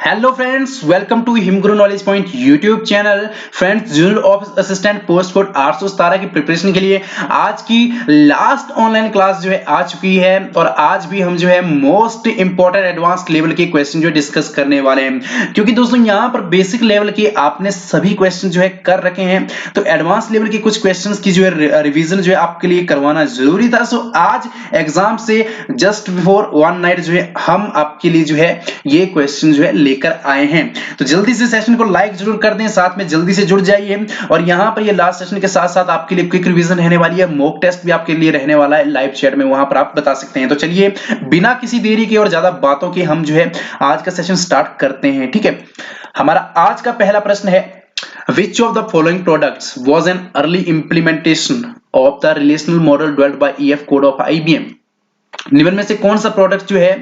Hello friends, welcome to Himguru knowledge point YouTube channel. Friends, junior office assistant post code 817 की preparation के लिए आज की लास्ट ऑनलाइन क्लास जो है आ चुकी है और आज भी हम जो है मोस्ट इंपॉर्टेंट एडवांस लेवल के क्वेश्चन जो डिस्कस करने वाले हैं। क्योंकि दोस्तों यहाँ पर बेसिक लेवल के आपने सभी क्वेश्चन जो है कर रखे हैं, तो एडवांस लेवल के कुछ क्वेश्चन की जो है रिवीजन जो है आपके लिए करवाना जरूरी था। सो आज एग्जाम से जस्ट बिफोर वन नाइट जो है हम आपके लिए जो है ये क्वेश्चन जो है लेकर आए हैं। तो जल्दी से सेशन को लाइक जरूर कर दें, साथ में जल्दी से जुड़ जाइए। और यहां पर ये लास्ट सेशन के साथ साथ आपके लिए क्विक रिवीजन रहने वाली है, मॉक टेस्ट भी आपके लिए रहने वाला है लाइव चैट में, वहां पर आप बता सकते हैं। तो चलिए बिना किसी देरी के और ज्यादा बातों के हम जो है आज का सेशन स्टार्ट करते हैं। ठीक है, हमारा आज का पहला प्रश्न है, Which of the following products was an early implementation of the relational model developed by EF Code of IBM? निम्न में से कौन सा प्रोडक्ट जो है,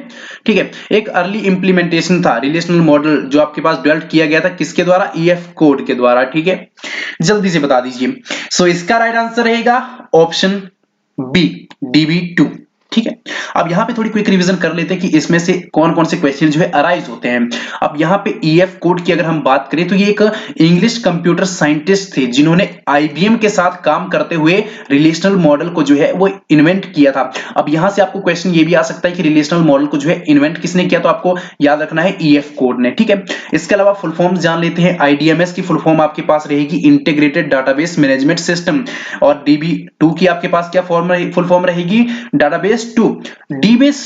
ठीक है, एक अर्ली इंप्लीमेंटेशन था, रिलेशनल मॉडल जो आपके पास डेवलप किया गया था किसके द्वारा? ईएफ कोड के द्वारा। ठीक है, जल्दी से बता दीजिए। सो इसका राइट आंसर रहेगा ऑप्शन बी, DB2। ठीक है, अब यहां पे थोड़ी क्विक रिवीजन कर लेते हैं कि इसमें से कौन कौन से क्वेश्चन जो है अराइज होते हैं। अब यहां पे ईएफ कोड की अगर हम बात करें तो ये एक इंग्लिश कंप्यूटर साइंटिस्ट थे जिन्होंने आईबीएम के साथ काम करते हुए रिलेशनल मॉडल को जो है वो इन्वेंट किया था। अब यहां से आपको क्वेश्चन ये भी आ सकता है कि रिलेशनल मॉडल को जो है इन्वेंट किसने किया, तो आपको याद रखना है ईएफ कोड ने। ठीक है, इसके अलावा फुल फॉर्म जान लेते हैं। आईडीएमएस की फुल फॉर्म आपके पास रहेगी इंटीग्रेटेड डाटाबेस मैनेजमेंट सिस्टम, और डीबी2 की आपके पास क्या फुल फॉर्म रहेगी? डाटाबेस 2। डीबेस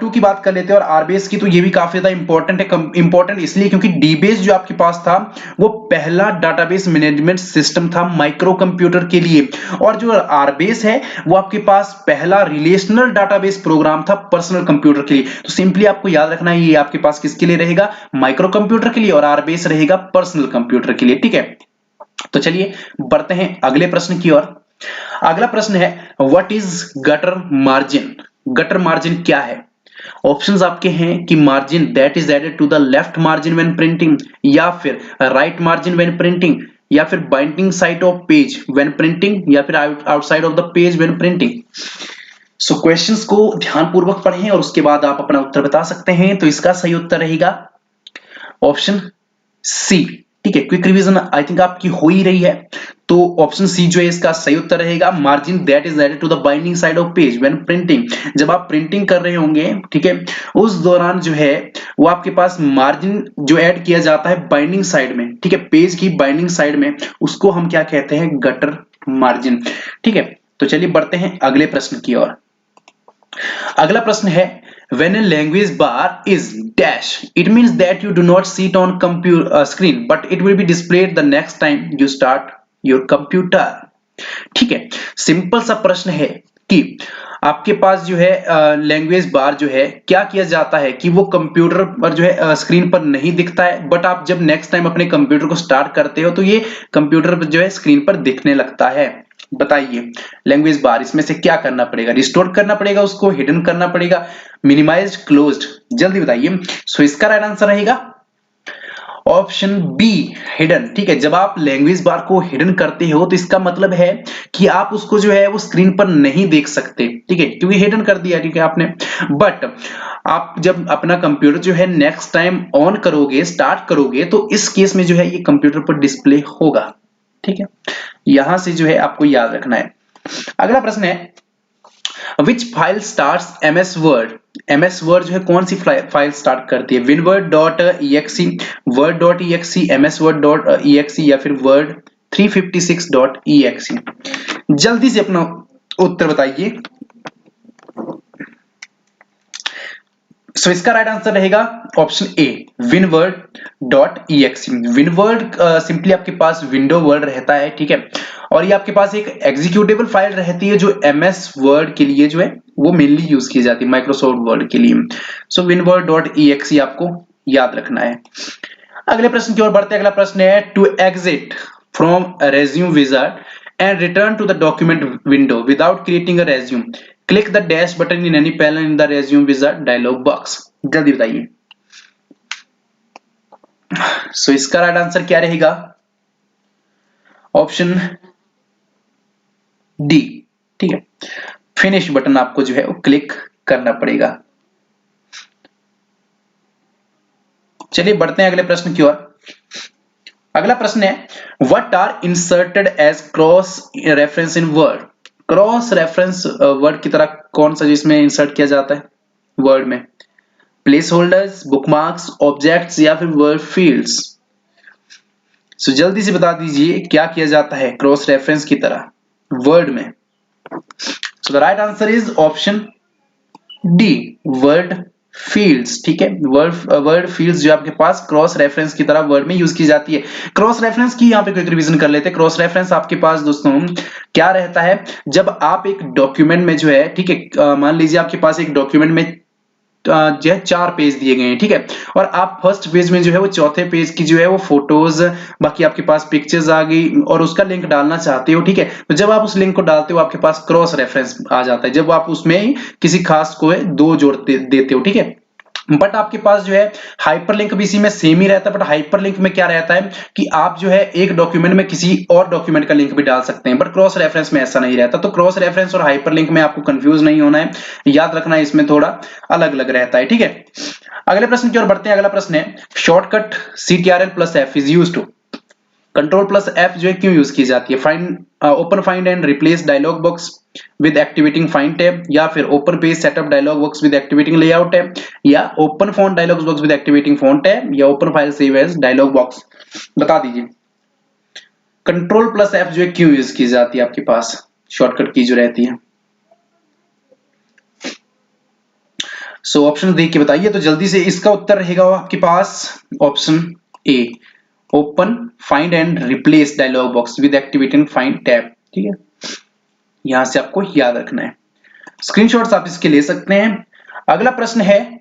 2 की बात कर लेते हैं और आरबेस की, तो ये भी काफी ज्यादा इंपॉर्टेंट है। इंपॉर्टेंट इसलिए क्योंकि डीबेस जो आपके पास था वो पहला डाटाबेस मैनेजमेंट सिस्टम था माइक्रो कंप्यूटर के लिए, और जो आरबेस है वो आपके पास पहला रिलेशनल डाटाबेस प्रोग्राम था पर्सनल कंप्यूटर के लिए। तो सिंपली आपको याद रखना है ये आपके पास किसके लिए रहेगा? माइक्रो कंप्यूटर के लिए, और आरबेस रहेगा पर्सनल कंप्यूटर के लिए। ठीक है, तो चलिए बढ़ते हैं अगले प्रश्न की ओर। अगला प्रश्न है, what is gutter margin? Gutter margin क्या है? ऑप्शंस आपके हैं कि margin that is added to the left margin when printing, या फिर राइट मार्जिन व्हेन प्रिंटिंग, या फिर binding side of page when printing, या फिर outside of the page when printing. So questions को ध्यानपूर्वक पढ़ें और उसके बाद आप अपना उत्तर बता सकते हैं। तो इसका सही उत्तर रहेगा ऑप्शन सी। ठीक है, क्विक रिवीजन आई थिंक आपकी हो ही रही है, तो ऑप्शन सी जो है इसका सही उत्तर रहेगा। Margin that is added to the binding side of page when printing, जब आप प्रिंटिंग कर रहे होंगे, ठीक है, उस दौरान जो है वो आपके पास मार्जिन जो ऐड किया जाता है बाइंडिंग साइड में, ठीक है, पेज की बाइंडिंग साइड में, उसको हम क्या कहते हैं? Gutter margin. ठीक है, तो चलिए बढ़ते हैं अगले प्रश्न की ओर। अगला प्रश्न है, when a language bar is dash, it means that you do not see it on computer screen but it will be displayed the next time you start your computer। ठीक है, सिंपल सा प्रश्न है कि आपके पास जो है लैंग्वेज बार जो है क्या किया जाता है कि वो कंप्यूटर पर जो है स्क्रीन पर नहीं दिखता है, बट आप जब नेक्स्ट टाइम अपने कंप्यूटर को स्टार्ट करते हो तो ये कंप्यूटर पर जो है स्क्रीन पर दिखने लगता है। बताइए लैंग्वेज बार, इसमें से क्या करना पड़ेगा? रिस्टोर करना पड़ेगा, उसको हिडन करना पड़ेगा, मिनिमाइज्ड, क्लोज्ड? जल्दी बताइए। सो इसका राइट आंसर रहेगा ऑप्शन बी, हिडन। ठीक है, जब आप लैंग्वेज बार को हिडन करते हो तो इसका मतलब है कि आप उसको जो है वो स्क्रीन पर नहीं देख सकते, ठीक है, क्योंकि हिडन कर दिया, ठीक है, आपने। बट आप जब अपना कंप्यूटर जो है नेक्स्ट टाइम ऑन करोगे, स्टार्ट करोगे, तो इस केस में जो है ये कंप्यूटर पर डिस्प्ले होगा। ठीक है, यहां से जो है आपको याद रखना है। अगला प्रश्न है, which file starts MS Word? MS Word जो है कौन सी फाइल स्टार्ट करती है? Winword dot EXE, Word dot EXE, MS Word dot EXE, या फिर वर्ड 356 डॉट ईएक्सी? जल्दी से अपना उत्तर बताइए। सो इसका राइट आंसर रहेगा option A, windward dot EXE. Windward simply आपके पास विंडो वर्ड रहता है, ठीक है, और ये आपके पास एक एग्जीक्यूटेबल फाइल रहती है जो एमएस वर्ड के लिए जो है वो मेनली यूज की जाती है, माइक्रोसॉफ्ट वर्ड के लिए। सो विनवर्ड डॉट ईएक्सी आपको याद रखना है। अगले प्रश्न की ओर बढ़ते हैं। अगला प्रश्न है, to exit from resume wizard and return to the document window without creating a resume, click the dash button in any panel in the resume wizard dialog box। जल्दी बताइए। सो इसका राइट आंसर क्या रहेगा? Option D. ठीक है, finish button आपको जो है वो क्लिक करना पड़ेगा। चलिए बढ़ते हैं अगले प्रश्न की ओर। अगला प्रश्न है what are inserted as cross reference in Word. Cross reference Word की तरह कौन सा जिसमें इंसर्ट किया जाता है वर्ड में? प्लेस होल्डर्स, बुकमार्क्स, ऑब्जेक्ट्स या फिर वर्ड फील्ड्स। सो जल्दी से बता दीजिए क्या किया जाता है क्रॉस रेफरेंस की तरह वर्ड में। सो the right answer is option D, word fields. ठीक है, वर्ड फील्ड्स जो आपके पास क्रॉस रेफरेंस की तरह वर्ड में यूज की जाती है। क्रॉस रेफरेंस की यहाँ पे क्विक रिवीजन कर लेते हैं। क्रॉस रेफरेंस आपके पास दोस्तों क्या रहता है, जब आप एक डॉक्यूमेंट में जो है, ठीक है, मान लीजिए आपके पास एक डॉक्यूमेंट में जो है 4 पेज दिए गए हैं, ठीक है, और आप फर्स्ट पेज में जो है वो चौथे पेज की जो है वो फोटोज, बाकी आपके पास पिक्चर्स आ गई और उसका लिंक डालना चाहते हो, ठीक है, तो जब आप उस लिंक को डालते हो आपके पास क्रॉस रेफरेंस आ जाता है, जब आप उसमें किसी खास को दो जोड़ते देते हो, ठीक है। बट आपके पास जो है हाइपरलिंक भी इसी में सेम ही रहता है, बट हाइपरलिंक में क्या रहता है कि आप जो है एक डॉक्यूमेंट में किसी और डॉक्यूमेंट का लिंक भी डाल सकते हैं, बट क्रॉस रेफरेंस में ऐसा नहीं रहता। तो क्रॉस रेफरेंस और हाइपरलिंक में आपको कंफ्यूज नहीं होना है, याद रखना है, इसमें थोड़ा अलग अलग रहता है, ठीक है। अगले प्रश्न की ओर बढ़ते हैं। अगला प्रश्न है shortcut CTRL plus F is used to. Control plus F जो है क्यों यूज की जाती है? Find, open find and replace dialog box with activating find tab, या फिर open page setup dialog box with activating layout tab, या open font dialog box with activating font tab, या open file save as dialog box. बता दीजिए control plus F जो है क्यों use की जाती है आपके पास शॉर्टकट की जो रहती है। सो ऑप्शन देख के बताइए। तो जल्दी से इसका उत्तर रहेगा आपके पास option A, open find and replace dialog box with activating find tab, ठीक है, यहां से आपको याद रखना है। स्क्रीनशॉट्स आप इसके ले सकते हैं। अगला प्रश्न है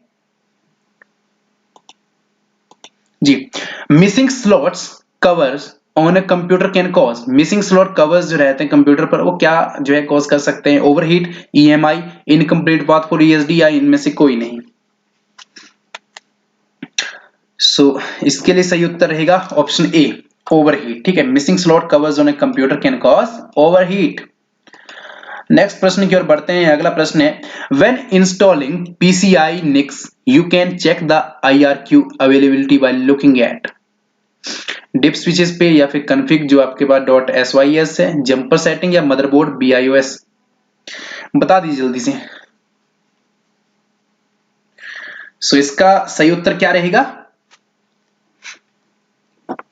जी, missing slots covers on a computer can cause. Missing slot covers जो रहते हैं कंप्यूटर पर वो क्या जो है कॉज कर सकते हैं? Overheat, EMI, incomplete path for ESD, या इनमें से कोई नहीं। सो इसके लिए सही उत्तर रहेगा ऑप्शन ए, ओवरहीट, ठीक है। Missing slot covers on a computer can cause overheat. Next प्रश्न की ओर बढ़ते हैं। अगला प्रश्न है when installing PCI NICs you can check the IRQ availability by looking at dip switches पे, या फिर कॉन्फ़िग जो आपके पास .sys है, जंपर सेटिंग, या मदरबोर्ड BIOS। बता दीजिए जल्दी से। सो इसका सही उत्तर क्या रहेगा?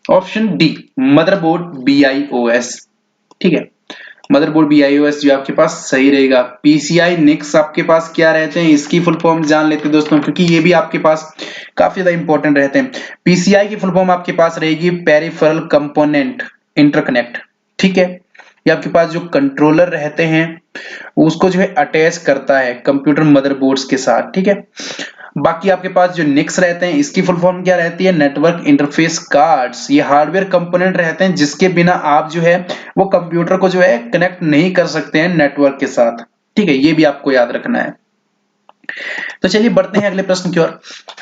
ऑप्शन डी, मदरबोर्ड BIOS, ठीक है, मदरबोर्ड BIOS जो आपके पास सही रहेगा। PCI NICs आपके पास क्या रहते हैं, इसकी फुल फॉर्म जान लेते हैं दोस्तों, क्योंकि ये भी आपके पास काफी ज्यादा इंपॉर्टेंट रहते हैं। PCI की फुल फॉर्म आपके पास रहेगी पेरिफेरल कंपोनेंट इंटरकनेक्ट, ठीक है। ये आपके पास जो कंट्रोलर रहते हैं उसको जो है अटैच करता है कंप्यूटर मदरबोर्ड्स के साथ, ठीक है। बाकी आपके पास जो निक्स रहते हैं इसकी फुल फॉर्म क्या रहती है? Network interface cards. ये हार्डवेयर कंपोनेंट रहते हैं जिसके बिना आप जो है वो कंप्यूटर को जो है कनेक्ट नहीं कर सकते हैं नेटवर्क के साथ, ठीक है, ये भी आपको याद रखना है। तो चलिए बढ़ते हैं अगले प्रश्न की ओर।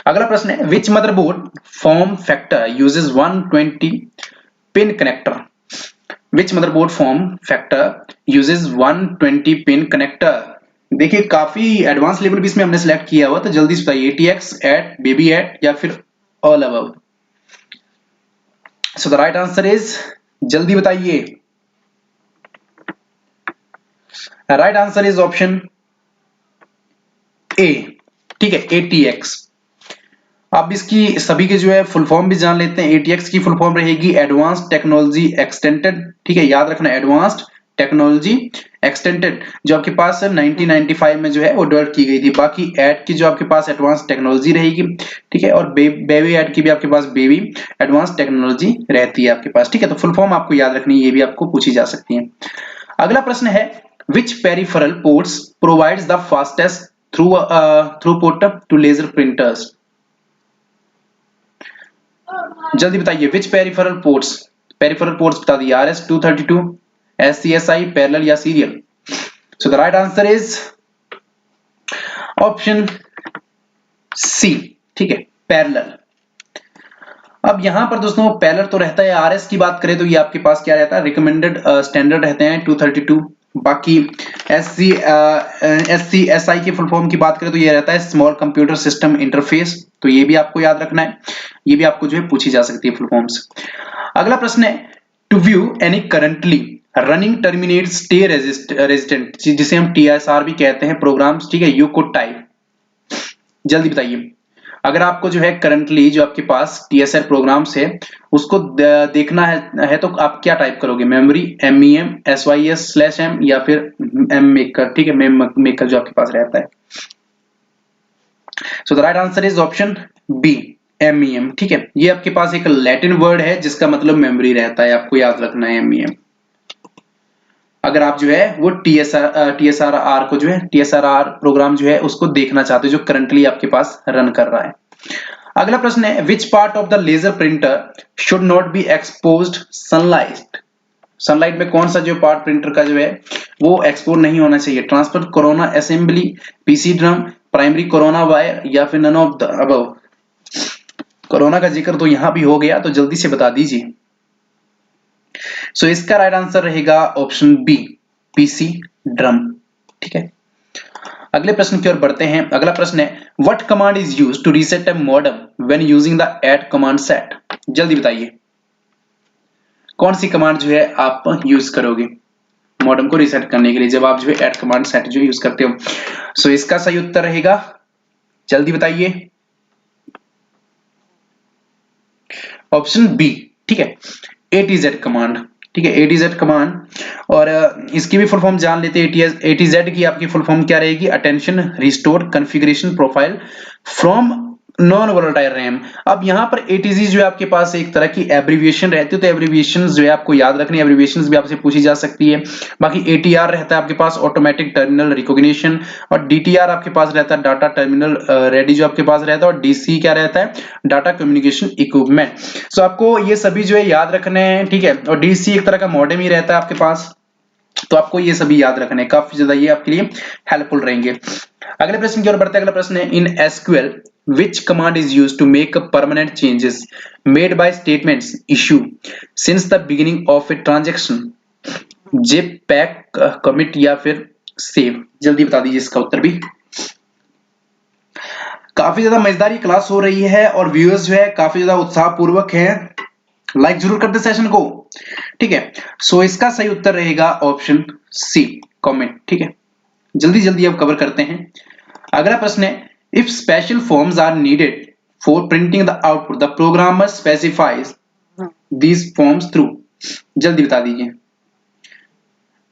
अगला प्रश्न है which motherboard form factor uses 120 pin connector. Which motherboard form factor uses 120 pin connector. देखिए काफी एडवांस लेवल भी इसमें हमने सिलेक्ट किया हुआ, तो जल्दी से बताइए ATX, AT, बेबी AT, या फिर all above. So the right answer is, जल्दी बताइए, right answer is option A, ठीक है, ATX। अब इसकी सभी के जो है फुल फॉर्म भी जान लेते हैं। ATX की फुल फॉर्म रहेगी एडवांस्ड टेक्नोलॉजी एक्सटेंडेड, ठीक है, याद रखना एडवांस्ड टेक्नोलॉजी एक्सटेंडेड, जो आपके पास 1995 में जो है वो डेवलप की गई थी। बाकी एट की जो आपके पास एडवांस टेक्नोलॉजी रहेगी, ठीक है, और बेबी एट की भी आपके पास बेबी एडवांस टेक्नोलॉजी रहती है आपके पास, ठीक है। तो फुल फॉर्म आपको याद रखनी है, ये भी आपको पूछी जा सकती है। अगला प्रश्न है which peripheral ports provides the fastest throughput to laser printers. जल्दी बताइए which peripheral ports. Peripheral ports बता दिए RS-232, SCSI, पैरेलल या serial. So the right answer is option C, ठीक है, पैरेलल। अब यहां पर दोस्तों पैरेलल तो रहता है, RS की बात करें तो ये आपके पास क्या रहता है? रिकमेंडेड स्टैंडर्ड रहते हैं 232। बाकी SCSI की फुल फॉर्म की बात करें तो ये रहता है स्मॉल कंप्यूटर सिस्टम इंटरफेस, तो ये भी आपको याद रखना है। ये भी आपको जो है पूछी जा सकती है फुल फॉर्म्स। अगला प्रश्न है to view any currently running terminate stay resident, जिसे हम TSR भी कहते हैं प्रोग्राम्स, ठीक है, यू कुड टाइप। जल्दी बताइए, अगर आपको जो है करंटली जो आपके पास TSR प्रोग्राम्स है उसको देखना है तो आप क्या टाइप करोगे? मेमोरी, MEM, SYS/M या फिर M मेकर, ठीक है, मेम मेकर जो आपके पास रहता है। So the right answer is option B, MEM, ठीक है। ये आपके पास एक लैटिन वर्ड है जिसका मतलब मेमोरी रहता है, आपको याद रखना है MEM। अगर आप जो है वो TSR को जो है TSR प्रोग्राम जो है उसको देखना चाहते हो जो करंटली आपके पास रन कर रहा है। अगला प्रश्न है which part of the laser printer should not be exposed sunlight. Sunlight में कौन सा जो पार्ट प्रिंटर का जो है वो एक्सपोज नहीं होना चाहिए? Transfer, corona assembly, PC drum, primary corona wire या फिर none of the above. Corona का जिक्र तो यहां भी हो गया, तो जल्दी से बता दीजिए। सो इसका राइट आंसर रहेगा ऑप्शन बी, PC ड्रम, ठीक है। अगले प्रश्न की ओर बढ़ते हैं। अगला प्रश्न है what command is used to reset a modem when using the add command set. जल्दी बताइए, कौन सी कमांड जो है आप यूज करोगे मॉडेम को रीसेट करने के लिए जब आप जो है ऐड कमांड सेट जो यूज करते हो? सो इसका सही उत्तर रहेगा, जल्दी बताइए, ऑप्शन बी, ठीक है, ATZ कमांड, ठीक है, ATZ कमांड। और इसकी भी फुल फॉर्म जान लेते हैं। ATZ की आपकी फुल फॉर्म क्या रहेगी? Attention restore configuration profile from non volatile RAM. अब यहाँ पर ATZ जो है आपके पास एक तरह की एब्रिविएशन रहती है, तो एब्रिविएशन जो है आपको याद रखनी है, एब्रिविएशन भी आपसे पूछी जा सकती है। बाकी ATR रहता है आपके पास ऑटोमेटिक टर्मिनल रिकॉग्निशन, और DTR आपके पास रहता है डाटा टर्मिनल रेडी जो आपके पास रहता है, और DC क्या रहता है? Data communication equipment. सो आपको ये सभी जो है याद रखने हैं, ठीक है। और DC एक तरह का मॉडेम ही रहता है आपके पास, तो आपको ये सभी याद रखने हैं, काफी ज्यादा ये आपके लिए हेल्पफुल रहेंगे। अगले प्रश्न की ओर बढ़ते हैं। अगला प्रश्न है इन SQL which command is used to make permanent changes made by statements issue since the beginning of a transaction? zip, pack, commit या फिर save। जल्दी बता दीजिए इसका उत्तर भी। काफी ज्यादा मजेदार क्लास हो रही है और व्यूअर्स जो है काफी ज्यादा उत्साह पूर्वक हैं, लाइक जरूर कर दे सेशन को, ठीक है। सो इसका सही उत्तर रहेगा ऑप्शन सी, कमेंट, ठीक है। जल्दी जल्दी अब कवर करते हैं। अगला प्रश्न है if special forms are needed for printing the output the programmer specifies these forms through. जल्दी बता दीजिए,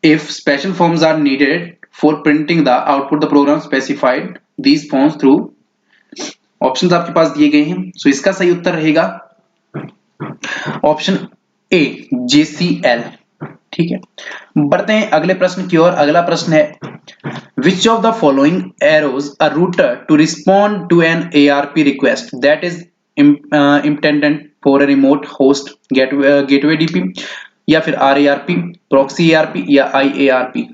if special forms are needed for printing the output the program specified these forms through. Options आपके पास दिए गए हैं, सो इसका सही उत्तर रहेगा ऑप्शन ए, JCL, ठीक है। बढ़ते हैं अगले प्रश्न की ओर। अगला प्रश्न है which of the following arrows a router to respond to an ARP request that is intended for a remote host gateway DP या फिर RARP, proxy ARP या IARP?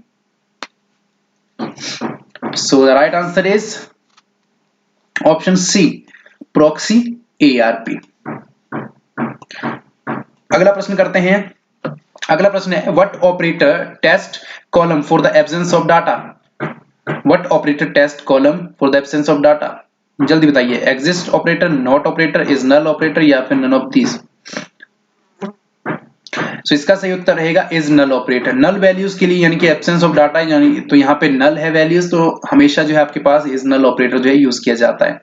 So the right answer is option C, proxy ARP। अगला प्रश्न करते हैं। अगला प्रश्न है what operator test column for the absence of data. What operator test column for the absence of data. जल्दी बताइए, exist operator, not operator, is null operator या फिर नन ऑफ दीज। सो इसका सही उत्तर रहेगा is null operator. Null values के लिए यानी कि एब्सेंस ऑफ डाटा, यानी तो यहाँ पे नल है वैल्यूज, तो हमेशा जो है आपके पास इज नल ऑपरेटर जो है यूज किया जाता है।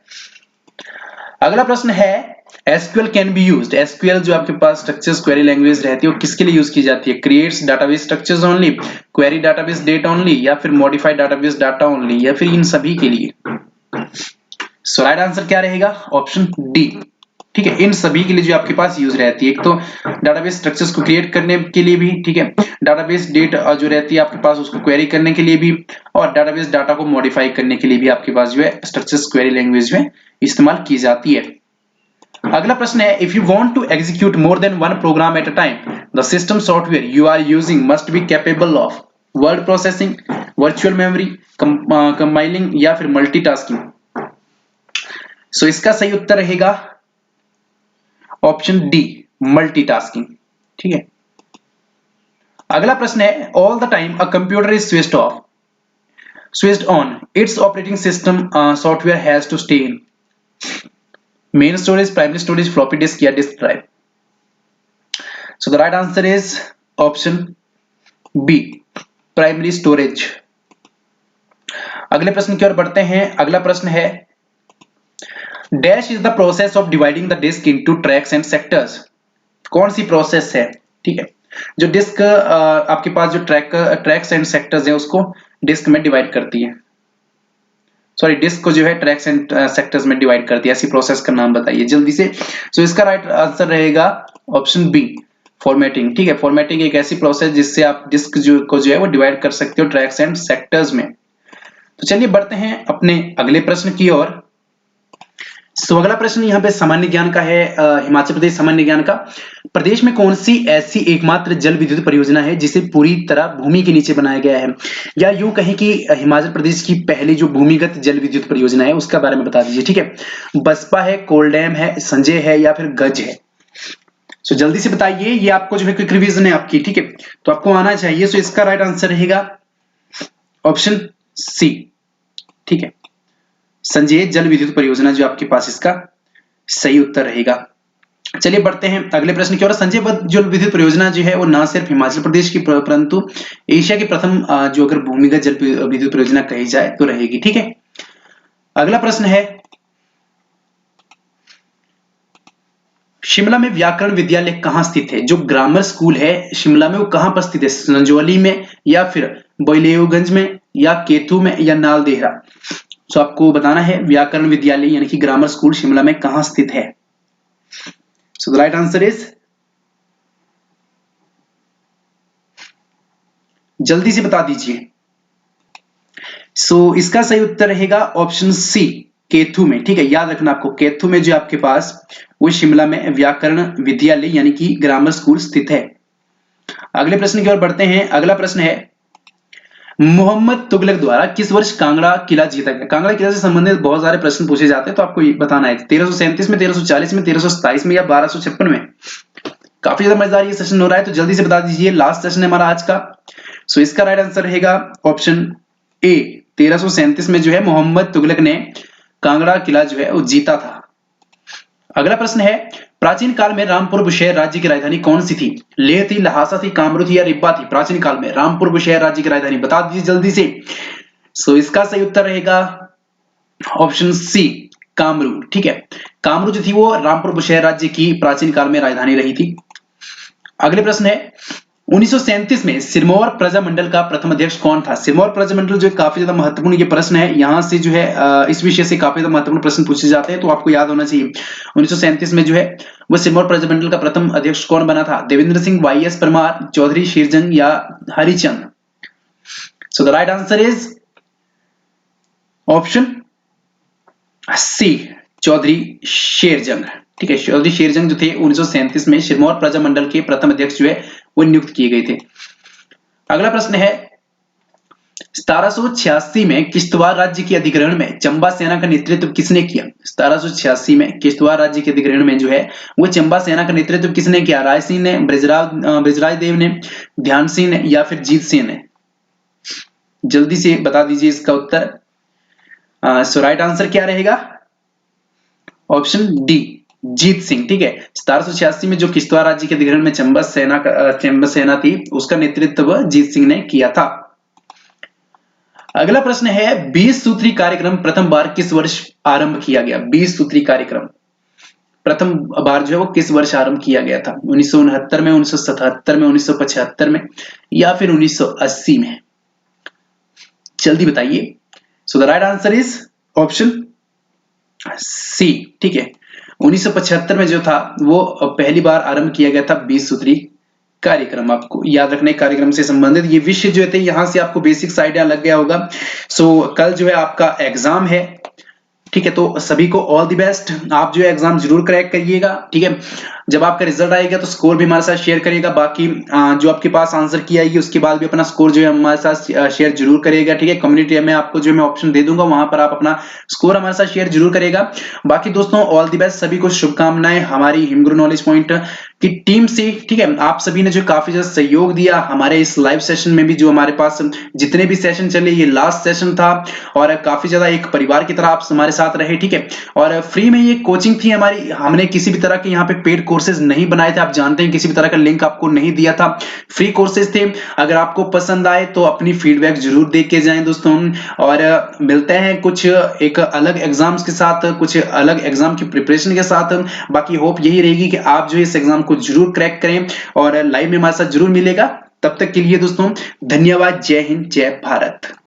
अगला प्रश्न है SQL can be used. SQL जो आपके पास स्ट्रक्चर्स क्वेरी लैंग्वेज रहती है वो किसके लिए यूज की जाती है? Creates database structures only, query database data only या फिर मॉडिफाइड डाटाबेस डाटा ओनली या फिर इन सभी के लिए। सो राइट आंसर क्या रहेगा? ऑप्शन डी, ठीक है, इन सभी के लिए जो आपके पास यूज रहती है। एक तो डाटाबेस स्ट्रक्चर्स को क्रिएट करने के लिए भी, ठीक है, डाटाबेस डेटा जो रहती है आपके पास उसको क्वेरी करने के लिए भी, और डाटाबेस डाटा को मॉडिफाई करने के लिए भी आपके पास जो है स्ट्रक्चर्स क्वेरी लैंग्वेज में इस्तेमाल की जाती है। अगला प्रश्न है if you want to execute more than one program at a time the system software you are using must be capable of word processing, virtual memory, compiling या फिर मल्टीटास्किंग। सो इसका सही उत्तर रहेगा ऑप्शन डी, मल्टीटास्किंग, ठीक है। अगला प्रश्न है all the time a computer is switched on its operating system software has to stay in main storage, primary storage, floppy disk या disk drive? So the right answer is option B, primary storage. अगले प्रश्न की ओर बढ़ते हैं। अगला प्रश्न है dash is the process of dividing the disk into tracks and sectors? कौन सी प्रोसेस है? ठीक है, जो डिस्क आपके पास जो ट्रैक्स एंड सेक्टर्स है उसको डिस्क में डिवाइड करती है, सॉरी डिस्क को जो है ट्रैक्स एंड सेक्टर्स में डिवाइड करती है, ऐसी प्रोसेस का नाम बताइए जल्दी से। सो इसका राइट आंसर रहेगा ऑप्शन बी, फॉर्मेटिंग। ठीक है, फॉर्मेटिंग एक ऐसी प्रोसेस जिससे आप डिस्क को जो है वो डिवाइड कर सकते हो ट्रैक्स एंड सेक्टर्स में। तो चलिए बढ़ते हैं अपने अगले प्रश्न की ओर। सो अगला प्रश्न यहाँ पे सामान्य ज्ञान का है, हिमाचल प्रदेश सामान्य ज्ञान का। प्रदेश में कौन सी ऐसी एकमात्र जल विद्युत परियोजना है जिसे पूरी तरह भूमि के नीचे बनाया गया है? या यूं कहें कि हिमाचल प्रदेश की पहली जो भूमिगत जल विद्युत परियोजना है उसका बारे में बता दीजिए। ठीक है, बसपा है, कोलडैम है, संजय है या फिर गज है? सो जल्दी से बताइए, ये आपको जो है क्विक रिवीजन है आपकी। ठीक है, तो आपको आना चाहिए। सो इसका राइट आंसर रहेगा ऑप्शन सी। ठीक है, संजय जल विद्युत परियोजना जो आपके पास इसका सही उत्तर रहेगा। चलिए बढ़ते हैं अगले प्रश्न की ओर। संजय जल विद्युत परियोजना जो है वो ना सिर्फ हिमाचल प्रदेश की परंतु एशिया की प्रथम जो अगर भूमिगत जल विद्युत परियोजना कही जाए तो रहेगी। ठीक है, अगला प्रश्न है शिमला में व्याकरण विद्यालय कहां स्थित है? जो ग्रामर स्कूल है शिमला में वो कहां पर स्थित है? संजौली में या फिर बोलेउगंज में या केथू में या नालदेहरा? सो आपको बताना है व्याकरण विद्यालय यानी कि ग्रामर स्कूल शिमला में कहां स्थित है। So the right answer is, जल्दी से बता दीजिए। सो इसका सही उत्तर रहेगा ऑप्शन सी, केथू में। ठीक है, याद रखना आपको, केथू में जो आपके पास वो शिमला में व्याकरण विद्यालय यानी कि ग्रामर स्कूल स्थित है। अगले प्रश्न की ओर बढ़ते हैं। अगला प्रश्न है मोहम्मद तुगलक द्वारा किस वर्ष कांगड़ा किला जीता गया? कांगड़ा किला से संबंधित बहुत सारे प्रश्न पूछे जाते हैं, तो आपको ये बताना है 1337 में, 1340 में, 1327 में या 1256 में? काफी ज्यादा मजेदार ये सेशन हो रहा है, तो जल्दी से बता दीजिए। लास्ट सेशन है हमारा आज का। सो इसका राइट आंसर रहेगा ऑप्शन ए, 1337 में जो है मोहम्मद तुगलक ने कांगड़ा किला जो है वो जीता था। अगला प्रश्न है प्राचीन काल में रामपुर बुशहर राज्य की राजधानी कौन सी थी? लेह थी, लहासा थी, कामरू थी या रिब्बा थी? प्राचीन काल में रामपुर बुशहर राज्य की राजधानी बता दीजिए जल्दी से। सो इसका सही उत्तर रहेगा ऑप्शन सी, कामरू। ठीक है, कामरू जो थी वो रामपुर बुशहर राज्य की प्राचीन काल में राजधानी रही थी। अगले प्रश्न है 1937 में सिरमौर प्रजामंडल का प्रथम अध्यक्ष कौन था? सिरमौर प्रजामंडल जो काफी ज्यादा महत्वपूर्ण ये प्रश्न है, यहां से जो है इस विषय से काफी ज्यादा महत्वपूर्ण प्रश्न पूछे जाते हैं, तो आपको याद होना चाहिए 1937 में जो है वो सिरमौर प्रजामंडल का प्रथम अध्यक्ष कौन बना था? देवेंद्र सिंह, वाई.एस. परमार, चौधरी शेरजंग या Harichand? So the right answer is option C, Chaudhary Sherjang. ठीक है, चौधरी शेरजंग जो थे 1937 में सिरमौर प्रजामंडल के प्रथम अध्यक्ष जो है वो नियुक्त किए गए थे। अगला प्रश्न है 1786 में किश्तवाड़ राज्य के अधिग्रहण में चंबा सेना का नेतृत्व किसने किया? 1786 में किश्तवाड़ राज्य के अधिग्रहण में जो है वो चंबा सेना का नेतृत्व किसने किया? राय सिंह ने, ब्रिजराज देव ने, ध्यान सिंह ने या फिर जीत सिंह ने? जल्दी से बता दीजिए इसका उत्तर। सो राइट आंसर क्या रहेगा? ऑप्शन डी, जीत सिंह। ठीक है, 1786 में जो किश्तवाड़ राज्य के अधिग्रहण में चंबा सेना थी उसका नेतृत्व जीत सिंह ने किया था। अगला प्रश्न है 20 सूत्री कार्यक्रम प्रथम बार किस वर्ष आरंभ किया गया? 20 सूत्री कार्यक्रम प्रथम बार जो है वो किस वर्ष आरंभ किया गया था? 1969 में, 1977 में, 1975 में या फिर 1980 में? जल्दी बताइए। So the right answer is option C. ठीक है, 1975 में जो था वो पहली बार आरंभ किया गया था 20 सूत्री कार्यक्रम। आपको याद रखने कार्यक्रम से संबंधित ये विषय जो थे यहां से आपको बेसिक्स आइडिया लग गया होगा। सो कल जो है आपका एग्जाम है। ठीक है, तो सभी को ऑल द बेस्ट। आप जो है एग्जाम जरूर क्रैक करिएगा। ठीक है, जब आपका रिजल्ट आएगा तो स्कोर भी हमारे साथ शेयर करिएगा। बाकी जो आपके पास आंसर की आएगी उसके बाद भी अपना स्कोर जो है हमारे साथ शेयर जरूर करिएगा। ठीक है, कम्युनिटी में आपको जो मैं ऑप्शन दे दूंगा वहां पर आप अपना स्कोर हमारे साथ शेयर जरूर करिएगा। बाकी दोस्तों ऑल द बेस्ट, सभी को शुभकामनाएं हमारी हिमगुरु नॉलेज पॉइंट कि टीम से, ठीक है, आप सभी ने जो काफी ज्यादा सहयोग दिया हमारे इस लाइव सेशन में भी, जो हमारे पास जितने भी सेशन चले ये लास्ट सेशन था और काफी ज्यादा एक परिवार की तरह आप हमारे साथ रहे, ठीक है। और फ्री में ये कोचिंग थी हमारी, हमने किसी भी तरह के यहाँ पे पेड कोर्सेज नहीं बनाए थे, आप जानते हैं किसी भी तरह का लिंक आपको नहीं दिया था, फ्री कोर्सेज थे। अगर आपको पसंद आए तो अपनी फीडबैक जरूर दे के जाएं दोस्तों, और मिलते हैं कुछ एक अलग एग्जाम्स के साथ, कुछ अलग एग्जाम की प्रिपरेशन के साथ। बाकी होप यही रहेगी कि आप जो इस एग्जाम को जरूर क्रैक करें और लाइव में हमारे साथ जरूर मिलेगा। तब तक के लिए दोस्तों धन्यवाद। जय हिंद, जय भारत।